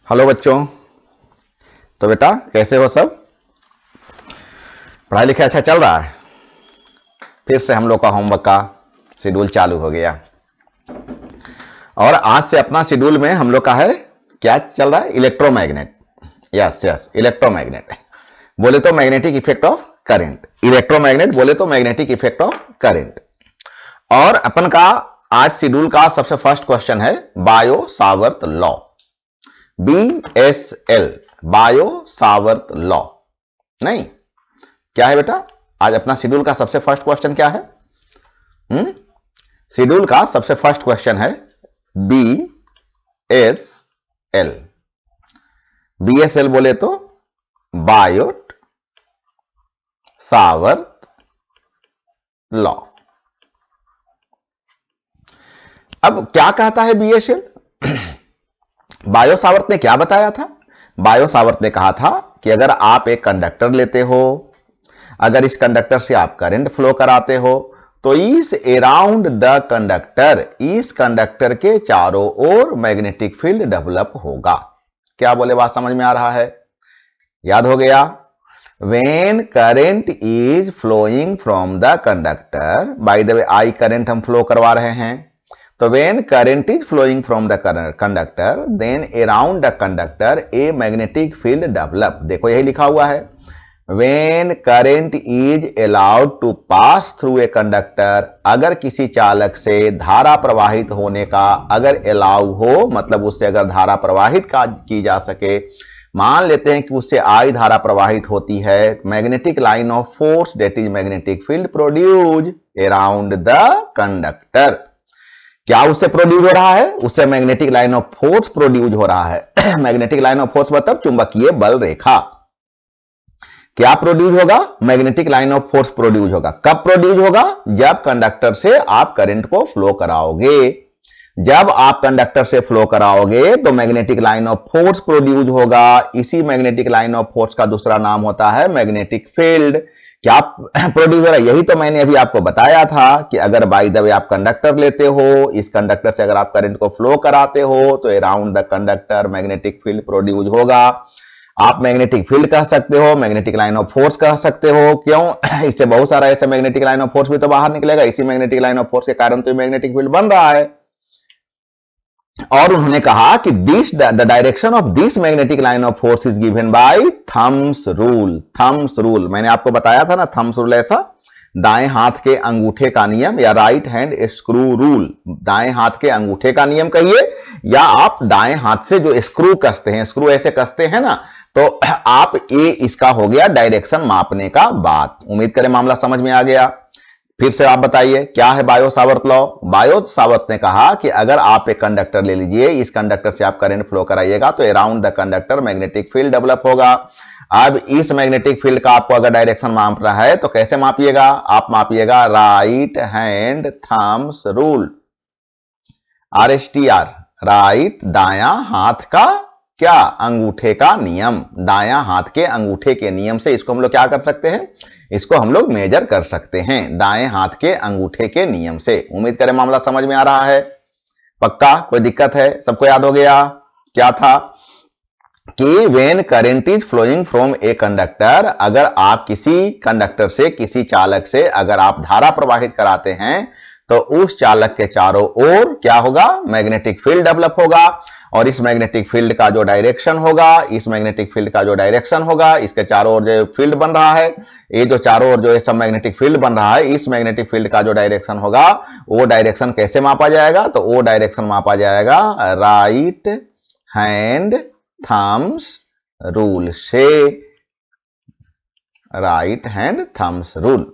Hello बच्चों। तो बेटा कैसे हो सब? पढ़ाई लिखाई अच्छा चल रहा है? फिर से हम लोग का होमवर्क का शेड्यूल चालू हो गया और आज से अपना शेड्यूल में हम लोग का है क्या चल रहा है? इलेक्ट्रोमैग्नेट। यस यस, इलेक्ट्रोमैग्नेट बोले तो magnetic effect of current. Electromagnet बोले तो मैग्नेटिक इफेक्ट ऑफ करंट। और अपन का आज शेड्यूल का सबसे फर्स्ट क्वेश्चन है bio Savart law, BSL, bio Savart law. नहीं, क्या है बेटा? आज अपना शेड्यूल का सबसे फर्स्ट क्वेश्चन क्या है? शेड्यूल का सबसे फर्स्ट क्वेश्चन है BSL। BSL बोले तो बायोट सावर्त लॉ। अब क्या कहता है BSL? बायो सावर्त ने क्या बताया था? बायो सावर्त ने कहा था कि अगर आप एक कंडक्टर लेते हो, अगर इस कंडक्टर से आप करंट फ्लो कराते हो तो इस अराउंड द कंडक्टर, इस कंडक्टर के चारों ओर मैग्नेटिक फील्ड डेवलप होगा। क्या बोले? बात समझ में आ रहा है? याद हो गया? When current is flowing from the conductor, by the way I current हम फ्लो करवा रहे हैं, तो when current is flowing from the conductor, then around the conductor a magnetic field develop। देखो यही लिखा हुआ है, when current is allowed to pass through a conductor, अगर किसी चालक से धारा प्रवाहित होने का अगर अलाउ हो, मतलब उससे अगर धारा प्रवाहित की जा सके, मान लेते हैं कि उससे आई धारा प्रवाहित होती है, magnetic line of force that is magnetic field produce around the conductor. क्या उससे प्रोड्यूस हो रहा है? उससे magnetic line of force produce हो रहा है। मैग्नेटिक लाइन ऑफ फोर्स मतलब चुंबकीय बल रेखा। क्या प्रोड्यूस होगा? Magnetic line of force produce होगा। कब प्रोड्यूस होगा? जब कंडक्टर से आप करंट को फ्लो कराओगे। जब आप कंडक्टर से फ्लो कराओगे तो magnetic line of force produce होगा। इसी मैग्नेटिक लाइन ऑफ फोर्स का दूसरा नाम होता है मैग्नेटिक फील्ड। क्या प्रोड्यूस हो रहा है? यही तो मैंने अभी आपको बताया था कि अगर बाय द वे आप कंडक्टर लेते हो, इस कंडक्टर से अगर आप करंट को फ्लो कराते हो तो around the conductor magnetic field produce होगा। आप मैग्नेटिक फील्ड कह सकते हो, मैग्नेटिक लाइन ऑफ फोर्स कह सकते हो। क्यों? इससे बहुत सारा ऐसे मैग्नेटिक लाइन ऑफ फोर्स भी तो बाहर निकलेगा। इसी मैग्नेटिक लाइन ऑफ फोर्स के कारण तो मैग्नेटिक फील्ड बन रहा है। और उन्होंने कहा कि the direction of this magnetic line of force is given by thumbs rule. Thumbs rule मैंने आपको बताया था ना, थम्स रूल ऐसा दाएं हाथ के अंगूठे का नियम, या राइट हैंड स्क्रू रूल। दाएं हाथ के अंगूठे का नियम कहिए, या आप दाएं हाथ से जो स्क्रू कसते हैं, स्क्रू ऐसे कसते हैं ना, तो आप ये इसका हो गया डायरेक्शन मापने का बात। उम्मीद करें मामला समझ में आ गया। फिर से आप बताइए क्या है bio Savart law? Bio Savart ने कहा कि अगर आप एक कंडक्टर ले लीजिए, इस कंडक्टर से आप करंट फ्लो कराइएगा तो around the conductor magnetic field develop होगा। अब इस मैग्नेटिक फील्ड का आपको अगर डायरेक्शन मापना है तो कैसे मापिएगा? आप मापिएगा right hand thumbs rule, RSTR, right दायां हाथ का क्या? अंगूठे का नियम। दायां हाथ के अंगूठे के नियम से इसको हम लोग क्या कर सकते हैं? इसको हम लोग मेजर कर सकते हैं दाएं हाथ के अंगूठे के नियम से। उम्मीद करें मामला समझ में आ रहा है। पक्का? कोई दिक्कत है? सबको याद हो गया? क्या था कि when current is flowing from a conductor, अगर आप किसी कंडक्टर से, किसी चालक से अगर आप धारा प्रवाहित कराते हैं तो उस चालक के चारों ओर क्या होगा? मैग्नेटिक फील्ड डेवलप होगा। और इस मैग्नेटिक फील्ड का जो डायरेक्शन होगा, इस मैग्नेटिक फील्ड का जो डायरेक्शन होगा, इसके चारों ओर जो फील्ड बन रहा है, ये जो चारों ओर जो सब मैग्नेटिक फील्ड बन रहा है, इस मैग्नेटिक फील्ड का जो डायरेक्शन होगा, वो डायरेक्शन कैसे मापा जाएगा? तो वो डायरेक्शन मापा जाएगा राइट हैंड थम्स रूल से। Right hand thumbs rule.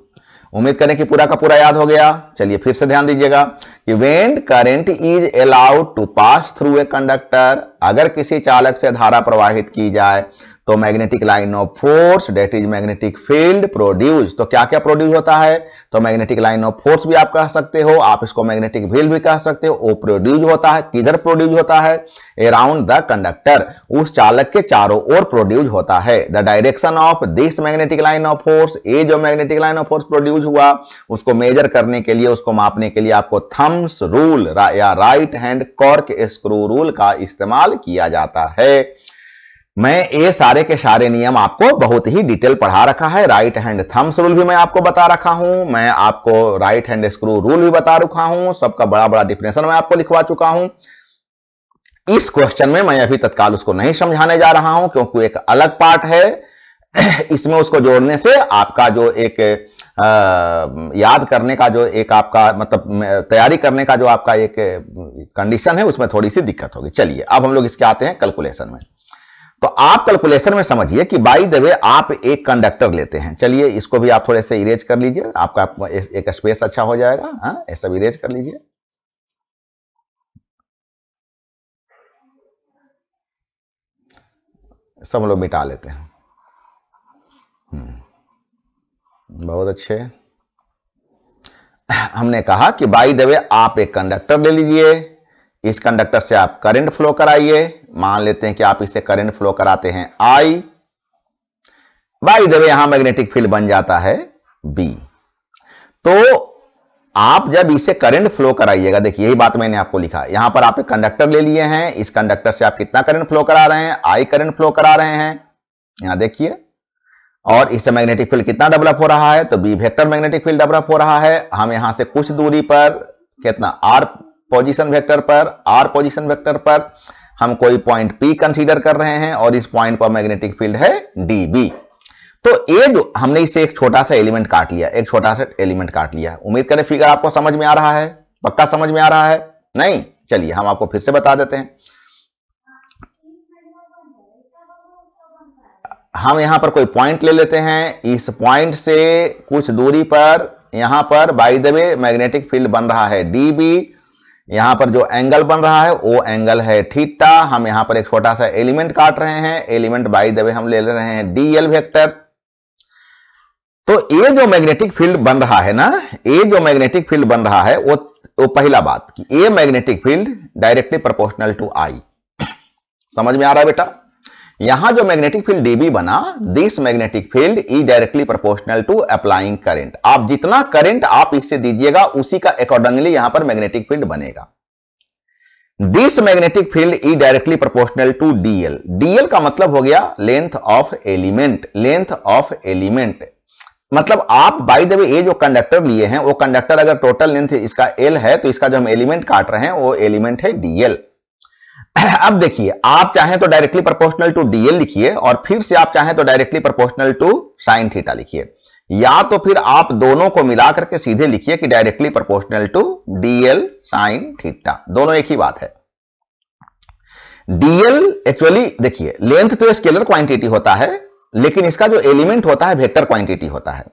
उम्मीद करें कि पूरा का पूरा याद हो गया। चलिए फिर से ध्यान दीजिएगा कि when current is allowed to pass through a conductor, अगर किसी चालक से धारा प्रवाहित की जाए तो magnetic line of force that is magnetic field produce. तो क्या क्या प्रोड्यूस होता है? तो मैग्नेटिक लाइन ऑफ फोर्स भी आप कह सकते हो, आप इसको मैग्नेटिक फील्ड भी कह सकते हो। वो प्रोड्यूस होता है किधर? प्रोड्यूस होता है अराउंड द कंडक्टर, उस चालक के चारों ओर प्रोड्यूस होता है। The direction of this magnetic line of force, ये जो magnetic line of force produce हुआ उसको मेजर करने के लिए, उसको मापने के लिए आपको थम्स रूल या right hand cork screw rule का इस्तेमाल किया जाता है। मैं ये सारे के सारे नियम आपको बहुत ही डिटेल पढ़ा रखा है। राइट हैंड थंब्स रूल भी मैं आपको बता रखा हूं, मैं आपको राइट हैंड स्क्रू रूल भी बता रखा हूं, सबका बड़ा बड़ा डिफिनेशन मैं आपको लिखवा चुका हूं। इस क्वेश्चन में मैं अभी तत्काल उसको नहीं समझाने जा रहा हूं क्योंकि एक अलग पार्ट है। इसमें उसको जोड़ने से आपका जो एक याद करने का जो एक आपका मतलब तैयारी करने का जो आपका एक कंडीशन है उसमें थोड़ी सी दिक्कत होगी। चलिए अब हम लोग इसके आते हैं कैलकुलेशन में। तो आप कैलकुलेशन में समझिए कि बाय द वे आप एक कंडक्टर लेते हैं। चलिए इसको भी आप थोड़े से इरेज कर लीजिए, आपका एक स्पेस अच्छा हो जाएगा। हाँ, ये सब इरेज कर लीजिए। सब लोग मिटा लेते हैं। बहुत अच्छे। हमने कहा कि बाय द वे आप एक कंडक्टर ले लीजिए, इस कंडक्टर से आप करंट फ्लो कराइए। मान लेते हैं कि आप इसे करंट फ्लो कराते हैं आई। बाय द वे यहां मैग्नेटिक फील्ड बन जाता है बी। तो आप जब इसे करंट फ्लो कराइएगा, देखिए यही बात मैंने आपको लिखा, यहां पर आप एक कंडक्टर ले लिए हैं, इस कंडक्टर से आप कितना करंट फ्लो करा रहे हैं, आई करंट फ्लो करा रहे हैं, यहां देखिए। और इससे मैग्नेटिक फील्ड कितना डेवलप हो रहा है, तो B vector magnetic field develop हो रहा है। हम यहां से कुछ दूरी पर कितना आर पोजीशन वेक्टर पर हम कोई पॉइंट पी कंसीडर कर रहे हैं और इस पॉइंट पर मैग्नेटिक फील्ड है डीबी। तो ये जो हमने इसे एक छोटा सा एलिमेंट काट लिया, उम्मीद करें फिगर आपको समझ में आ रहा है, पक्का समझ में आ रहा है? नहीं, चलिए हम आपको फिर से बता देते हैं। हम यहां पर कोई पॉइंट ले लेते हैं, इस पॉइंट से कुछ दूरी पर यहां पर by the way magnetic field बन रहा है डीबी। यहां पर जो एंगल बन रहा है वो एंगल है थीटा। हम यहां पर एक छोटा सा एलिमेंट काट रहे हैं, एलिमेंट बाय द वे हम ले रहे हैं डीएल वेक्टर। तो ये जो मैग्नेटिक फील्ड बन रहा है ना, ये जो मैग्नेटिक फील्ड बन रहा है वो पहला बात कि ये magnetic field directly proportional to I. समझ में आ रहा है बेटा? यहां जो मैग्नेटिक फील्ड डीबी बना, this magnetic field is directly proportional to applying current. आप जितना करंट आप इससे दीजिएगा उसी का अकॉर्डिंगली यहां पर मैग्नेटिक फील्ड बनेगा। This magnetic field is directly proportional to DL. DL का मतलब हो गया लेंथ ऑफ एलिमेंट। मतलब आप बाय द वे ये जो कंडक्टर लिए हैं, वो कंडक्टर अगर टोटल लेंथ इसका एल है तो इसका जो हम एलिमेंट काट रहे हैं वो एलिमेंट है डीएल। अब देखिए, आप चाहें तो डायरेक्टली प्रोपोर्शनल टू डीएल लिखिए और फिर से आप चाहें तो directly proportional to sine theta लिखिए, या तो फिर आप दोनों को मिलाकर के सीधे लिखिए कि directly proportional to DL sine theta. दोनों एक ही बात है। डीएल एक्चुअली देखिए, लेंथ तो स्केलर क्वांटिटी होता है, लेकिन इसका जो एलिमेंट होता है वेक्टर क्वांटिटी होता है।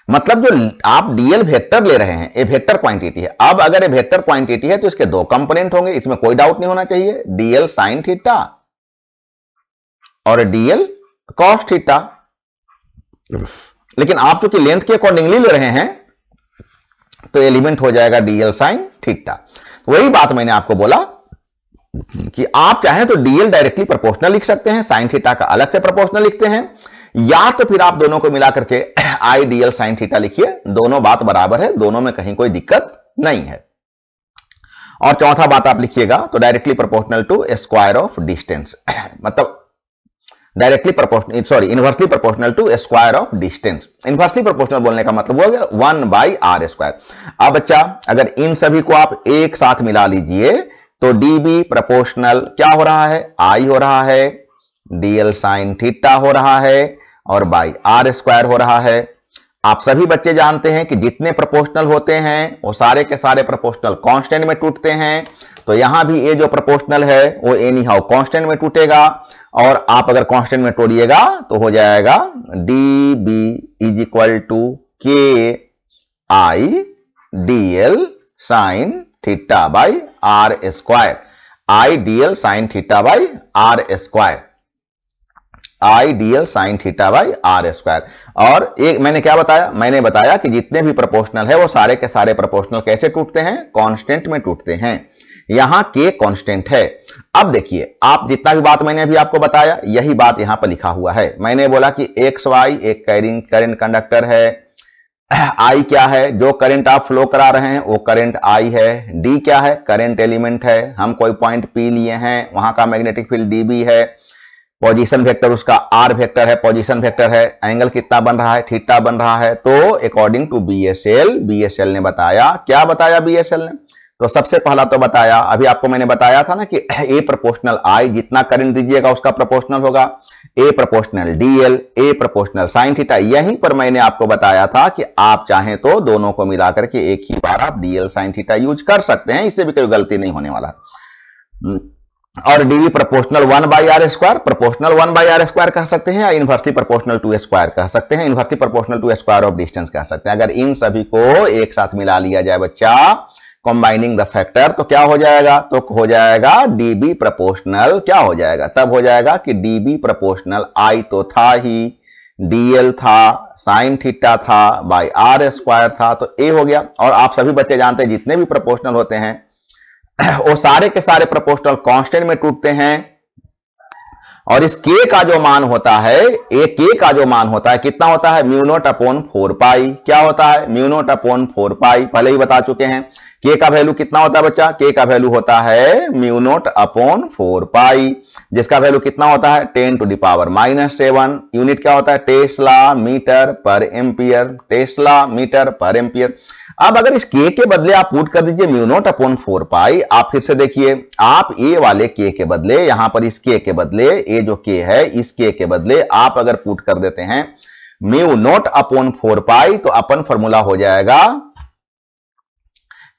मतलब जो आप डीएल वेक्टर ले रहे हैं ये वेक्टर क्वांटिटी है। अब अगर ये वेक्टर क्वांटिटी है तो इसके दो कंपोनेंट होंगे, इसमें कोई डाउट नहीं होना चाहिए, डीएल साइन थीटा और डीएल कॉस थीटा। लेकिन आप चूंकि लेंथ के अकॉर्डिंगली ले रहे हैं तो एलिमेंट हो जाएगा डीएल साइन थीटा। वही बात मैंने आपको बोला कि आप चाहें तो डीएल डायरेक्टली प्रोपोर्शनल लिख सकते हैं, साइन थीटा का अलग से प्रोपोर्शनल लिखते हैं, या तो फिर आप दोनों को मिलाकर के आई डीएल साइन थीटा लिखिए। दोनों बात बराबर है, दोनों में कहीं कोई दिक्कत नहीं है। और चौथा बात आप लिखिएगा तो directly proportional to square of distance, मतलब directly proportional inversely proportional to square of distance. Inversely proportional बोलने का मतलब हो गया 1/r²। अब बच्चा अगर इन सभी को आप एक साथ मिला लीजिए तो डीबी प्रोपोर्शनल क्या हो रहा है, आई हो रहा है, डीएल साइन थीटा हो रहा है और बाई r² हो रहा है। आप सभी बच्चे जानते हैं कि जितने प्रोपोर्शनल होते हैं वो सारे के सारे प्रोपोर्शनल कांस्टेंट में टूटते हैं। तो यहां भी ये जो प्रोपोर्शनल है वो एनी हाउ कांस्टेंट में टूटेगा, और आप अगर कांस्टेंट में तोड़िएगा तो हो जाएगा D B is equal to K I DL sine theta by r²। I DL sine theta by r², I DL sine theta by r²। और एक मैंने क्या बताया, मैंने बताया कि जितने भी प्रोपोर्शनल है वो सारे के सारे प्रोपोर्शनल कैसे टूटते हैं, कांस्टेंट में टूटते हैं। यहां के कांस्टेंट है। अब देखिए, आप जितना भी बात मैंने अभी आपको बताया यही बात यहां पर लिखा हुआ है। मैंने बोला कि एक्स वाई एक करंट कंडक्टर है, आई क्या है, जो करंट आप फ्लो करा रहे हैं वो करंट आई है, डी क्या है, करंट एलिमेंट है, हम कोई पॉइंट पी लिए हैं वहां का मैग्नेटिक फील्ड डीबी है, पोजीशन वेक्टर उसका आर वेक्टर है, पोजीशन वेक्टर है, एंगल कितना बन रहा है, थीटा बन रहा है। तो अकॉर्डिंग टू बीएसएल ने बताया, क्या बताया बीएसएल ने? तो सबसे पहला तो बताया, अभी आपको मैंने बताया था ना कि ए प्रोपोर्शनल आई, जितना करंट दीजिएगा उसका प्रोपोर्शनल होगा, ए प्रोपोर्शनल डीएल, ए प्रोपोर्शनल साइन थीटा। यहीं पर मैंने आपको बताया था कि आप चाहें तो दोनों को मिलाकर के एक ही बार आप डीएल साइन थीटा यूज कर सकते हैं, इससे भी कोई गलती नहीं होने वाला। और DV proportional 1/r², proportional 1/r² कह सकते हैं, या इनवर्सली प्रोपोर्शनल टू स्क्वायर कह सकते हैं, inversely proportional to square of distance कह सकते हैं। अगर इन सभी को एक साथ मिला लिया जाए बच्चा, कंबाइनिंग द फैक्टर, तो क्या हो जाएगा? तो हो जाएगा डीबी प्रोपोर्शनल, क्या हो जाएगा? तब हो जाएगा कि डीबी प्रोपोर्शनल आई तो था ही, डीएल था, साइन थीटा था, बाई r² था, तो ए हो गया। और आप सभी बच्चे जानते हैं जितने भी प्रोपोर्शनल होते हैं वो सारे के सारे प्रोपोर्शनल कांस्टेंट में टूटते हैं। और इस k का जो मान होता है, k का जो मान होता है कितना होता है? म्यू नॉट अपॉन 4 पाई। क्या होता है? म्यू नॉट अपॉन 4 पाई, पहले ही बता चुके हैं। k का वैल्यू कितना होता है बच्चा? k का वैल्यू होता है म्यू नॉट अपॉन 4 पाई, जिसका वैल्यू कितना होता है? 10⁻⁻7। यूनिट क्या होता है? टेस्ला मीटर पर एम्पियर, टेस्ला मीटर पर एम्पियर। अब अगर इस k के बदले आप पुट कर दीजिए म्यू नॉट अपॉन 4 पाई, आप फिर से देखिए, आप ए वाले k के बदले, यहां पर इस k के बदले, ये जो k है इस k के बदले आप अगर पुट कर देते हैं म्यू नॉट अपॉन 4 पाई, तो अपन फॉर्मूला हो जाएगा,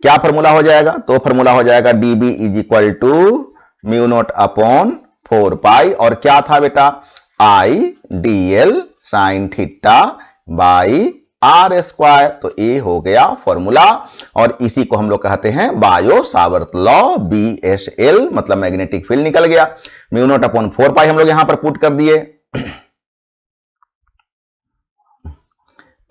क्या फॉर्मूला हो जाएगा? तो फॉर्मूला हो जाएगा dB is equal to mu naught upon 4 pi, और क्या था बेटा? I dl sine theta by r²। तो ये हो गया फॉर्मूला, और इसी को हम लोग कहते हैं बायो सावर्त लॉ, BSL, मतलब मैग्नेटिक फील्ड निकल गया। म्यू नॉट अपॉन 4 पाई हम लोग यहां पर पुट कर दिए,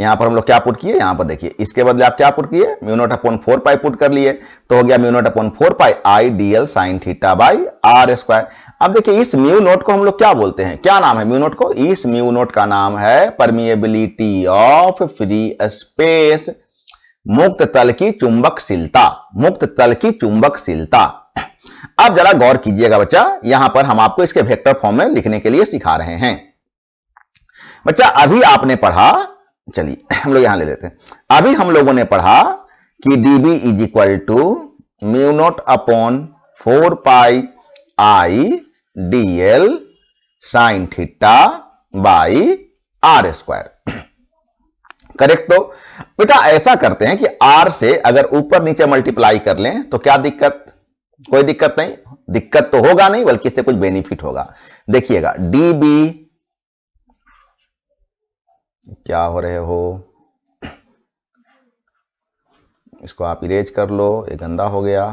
यहां पर हम लोग क्या पुट किए? यहां पर देखिए, इसके बदले आप क्या पुट किए? म्यू नॉट अपॉन 4 पाई पुट कर लिए, तो हो गया mu naught upon 4 pi I dl sine theta by r²। अब देखिए, इस म्यू नॉट को हम लोग क्या बोलते हैं? क्या नाम है म्यू नॉट को? इस म्यू नॉट का नाम है परमिएबिलिटी ऑफ फ्री स्पेस, मुक्त तल की चुंबकशीलता, मुक्त तल की चुंबकशीलता। अब जरा गौर कीजिएगा बच्चा, यहां पर हम आपको इसके वेक्टर फॉर्म में लिखने के लिए सिखा रहे हैं। बच्चा अभी आपने पढ़ा, चलिए हम लोग यहां ले लेते हैं, अभी हम लोगों ने पढ़ा कि dB is equal to mu naught upon 4 pi I dl sine theta by r²। Correct? तो बेटा ऐसा करते हैं कि r से अगर ऊपर नीचे मल्टीप्लाई कर लें तो क्या दिक्कत? कोई दिक्कत नहीं, दिक्कत तो होगा नहीं, बल्कि इससे कुछ बेनिफिट होगा। देखिएगा, dB, क्या हो रहे हो, इसको आप इरेज कर लो, ये गंदा हो गया।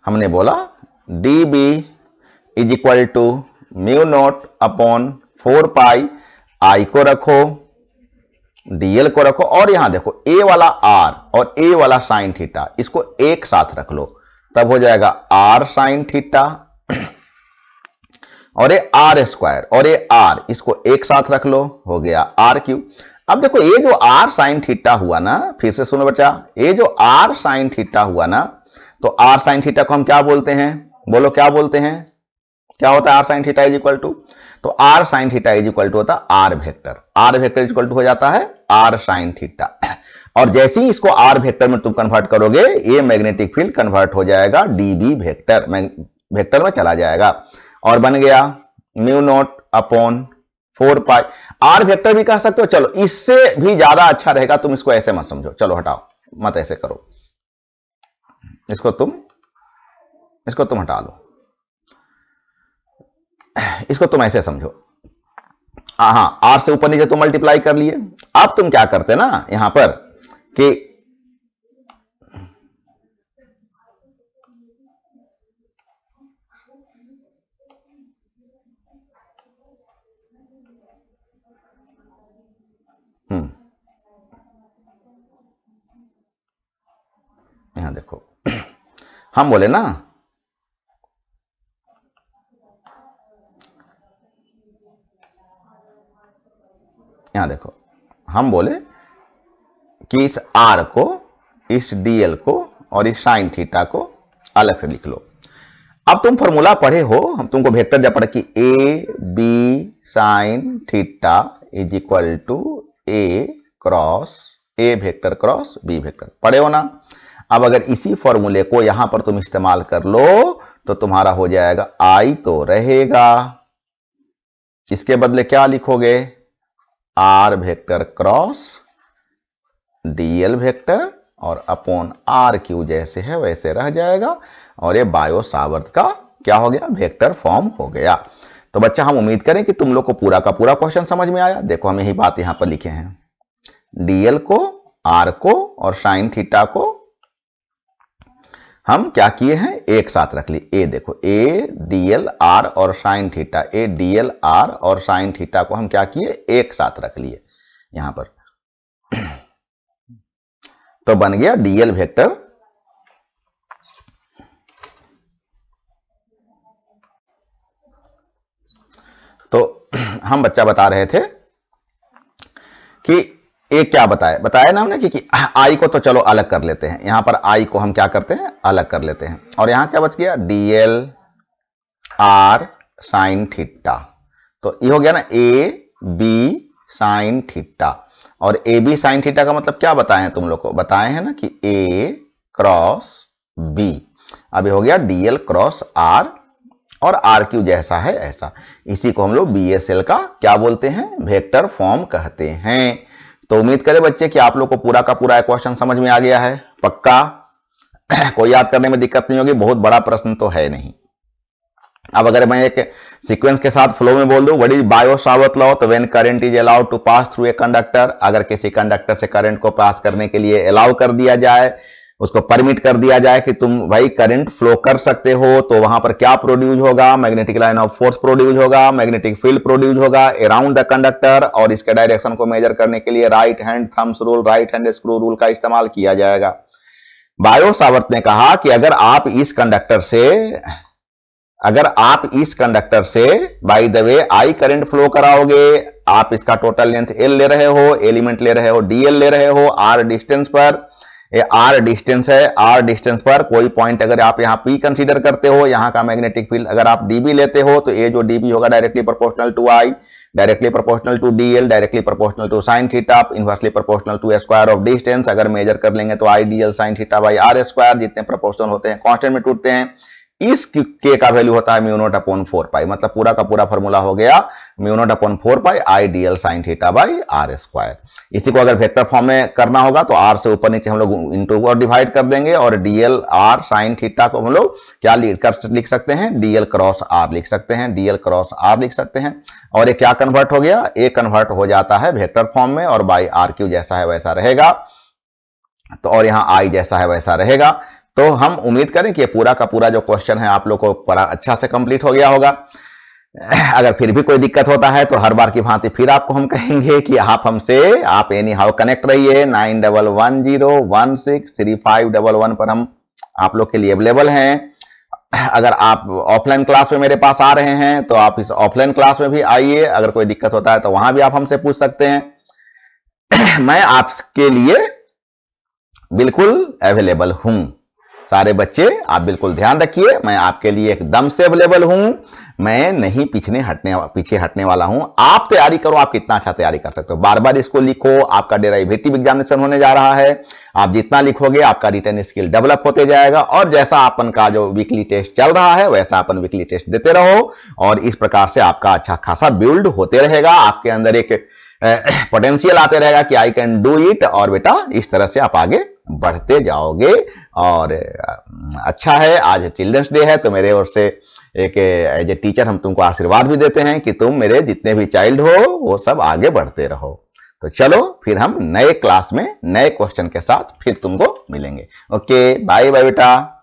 हमने बोला dB is equal to mu naught upon 4 pi, I को रखो, dl को रखो, और यहां देखो a वाला r और a वाला साइन थीटा, इसको एक साथ रख लो, तब हो जाएगा r साइन थीटा, और ये r², और ये r, इसको एक साथ रख लो, हो गया r³। अब देखो, ये जो r साइन थीटा हुआ ना, फिर से सुनो बच्चा, ये जो r साइन थीटा हुआ ना, तो r साइन थीटा को हम क्या बोलते हैं? बोलो क्या बोलते हैं? क्या होता है r sine theta is equal to? तो r sine theta is equal to होता है r vector, r vector is equal to हो जाता है r साइन थीटा। और जैसे ही इसको r वेक्टर में तुम कन्वर्ट करोगे, ये मैग्नेटिक फील्ड कन्वर्ट हो जाएगा dB वेक्टर, वेक्टर में चला जाएगा, और बन गया म्यू नॉट अपॉन 4 पाई। r वेक्टर भी कह सकते हो, चलो इससे भी ज्यादा अच्छा रहेगा, तुम इसको ऐसे मत समझो, चलो हटाओ, मत ऐसे करो, इसको तुम हटा लो, इसको तुम ऐसे समझो। हाँ, r से ऊपर नीचे तुम मल्टीप्लाई कर लिए। अब तुम क्या करते ना यहां पर कि यहां देखो, हम बोले ना, यहां देखो, हम बोले कि इस r को, इस dl को और इस साइन थीटा को अलग से लिख लो। अब तुम फॉर्मूला पढ़े हो, हम तुमको वेक्टर जब पढ़े कि A B sine theta is equal to A vector cross B vector, पढ़े हो ना। अब अगर इसी फॉर्मूले को यहां पर तुम इस्तेमाल कर लो तो तुम्हारा हो जाएगा आई तो रहेगा, इसके बदले क्या लिखोगे, R vector cross DL vector और अपॉन आर क्यू जैसे है वैसे रह जाएगा, और ये बायो सावर्त का क्या हो गया, वेक्टर फॉर्म हो गया। तो बच्चा हम उम्मीद करें कि तुम लोग को पूरा का पूरा क्वेश्चन समझ में आया। देखो हम यही बात यहां पर लिखे हैं, डीएल को, आर को और साइन थीटा को हम क्या किए हैं, एक साथ रख ली। ए देखो, ए डीएल आर और sine theta, A DL are और साइन थीटा को हम क्या किए, एक साथ रख लिए यहां पर। तो बन गया डीएल वेक्टर तो हम बच्चा बता रहे थे कि एक क्या बताया ना हमने कि आई को तो चलो अलग कर लेते हैं, यहां पर आई को हम क्या करते हैं, अलग कर लेते हैं, और यहां क्या बच गया, डीएल आर साइन थीटा। तो ये हो गया ना ए बी साइन थीटा, और ए बी साइन थीटा का मतलब क्या बताए हैं तुम लोग को, बताए हैं ना कि ए क्रॉस बी। अब ये हो गया डीएल क्रॉस आर, और आर क्यू जैसा है ऐसा, इसी को हम लोग बीएसएल का क्या बोलते हैं, वेक्टर फॉर्म कहते हैं। तो उम्मीद करें बच्चे कि आप लोग को पूरा का पूरा क्वेश्चन समझ में आ गया है, पक्का कोई याद करने में दिक्कत नहीं होगी, बहुत बड़ा प्रश्न तो है नहीं। अब अगर मैं एक सीक्वेंस के साथ फ्लो में बोल दूं, what is Biot Savart law, तो when current is allowed to pass through a conductor, अगर किसी कंडक्टर से करंट को पास करने के लिए अलाउ कर दिया जाए, उसको परमिट कर दिया जाए कि तुम भाई करंट फ्लो कर सकते हो, तो वहां पर क्या प्रोड्यूस होगा, magnetic line of force produce होगा, मैग्नेटिक फील्ड प्रोड्यूस होगा अराउंड द कंडक्टर, और इसके डायरेक्शन को मेजर करने के लिए right hand thumbs rule, right hand screw rule का इस्तेमाल किया जाएगा। बायो सावर्त ने कहा कि अगर आप इस कंडक्टर से by the way I current flow कराओगे, आप इसका टोटल लेंथ एल ले रहे हो, एलिमेंट ले रहे हो डीएल ले रहे हो, आर डिस्टेंस पर, ये आर डिस्टेंस है, आर डिस्टेंस पर कोई पॉइंट अगर आप यहाँ पी कंसीडर करते हो, यहाँ का मैग्नेटिक फील्ड अगर आप डीबी लेते हो, तो ये जो डीबी होगा directly proportional to I, directly proportional to DL, directly proportional to sine theta, inversely proportional to square of distance. अगर मेजर कर लेंगे तो I DL sine theta by R square, जितने प्रोपोर्शनल होते हैं कांस्टेंट में टूटते हैं। इस के का वैल्यू होता है म्यू नॉट अपॉन 4 पाई, मतलब पूरा का पूरा फॉर्मूला हो गया mu naught upon 4 pi I DL sine theta by R square. इसी को अगर वेक्टर फॉर्म में करना होगा तो आर से ऊपर नीचे हम लोग इंटू और डिवाइड कर देंगे, और डीएल आर साइन थीटा को हम लोग क्या लिख सकते हैं, डीएल क्रॉस आर लिख सकते हैं, डीएल क्रॉस आर लिख सकते हैं। और ये क्या कन्वर्ट हो गया, ए कन्वर्ट हो जाता है वेक्टर फॉर्म में, और बाई आर क्यू जैसा है वैसा रहेगा, तो और यहां आई जैसा है वैसा रहेगा। तो हम उम्मीद करें कि पूरा का पूरा जो क्वेश्चन है आप लोग को बड़ा अच्छा से कंप्लीट हो गया होगा। अगर फिर भी कोई दिक्कत होता है तो हर बार की भांति फिर आपको हम कहेंगे कि आप एनी हाउ कनेक्ट रहिए, 9110163511 पर हम आप लोग के लिए अवेलेबल हैं। अगर आप ऑफलाइन क्लास में मेरे पास आ रहे हैं तो आप इस ऑफलाइन क्लास में भी आइए, अगर कोई दिक्कत होता है तो वहां भी आप हमसे पूछ सकते हैं। मैं आपके लिए बिल्कुल अवेलेबल हूं। सारे बच्चे आप बिल्कुल ध्यान रखिए, मैं आपके लिए एकदम से अवेलेबल हूं, मैं नहीं पीछे हटने वाला हूं। आप तैयारी करो, आप कितना अच्छा तैयारी कर सकते हो, बार बार इसको लिखो। आपका डेराइवेटिव एग्जामिनेशन होने जा रहा है, आप जितना लिखोगे आपका रिटन स्किल डेवलप होते जाएगा, और जैसा अपन का जो वीकली टेस्ट चल रहा है वैसा अपन वीकली टेस्ट देते रहो, और इस प्रकार से आपका अच्छा खासा बिल्ड होते रहेगा। आपके अंदर एक पोटेंशियल आते रहेगा कि आई कैन डू इट, और बेटा इस तरह से आप आगे बढ़ते जाओगे। और अच्छा है, आज चिल्ड्रंस डे है, तो मेरे ओर से एक एज ए टीचर हम तुमको आशीर्वाद भी देते हैं कि तुम मेरे जितने भी चाइल्ड हो वो सब आगे बढ़ते रहो। तो चलो फिर हम नए क्लास में नए क्वेश्चन के साथ फिर तुमको मिलेंगे। ओके, बाय बाय बेटा।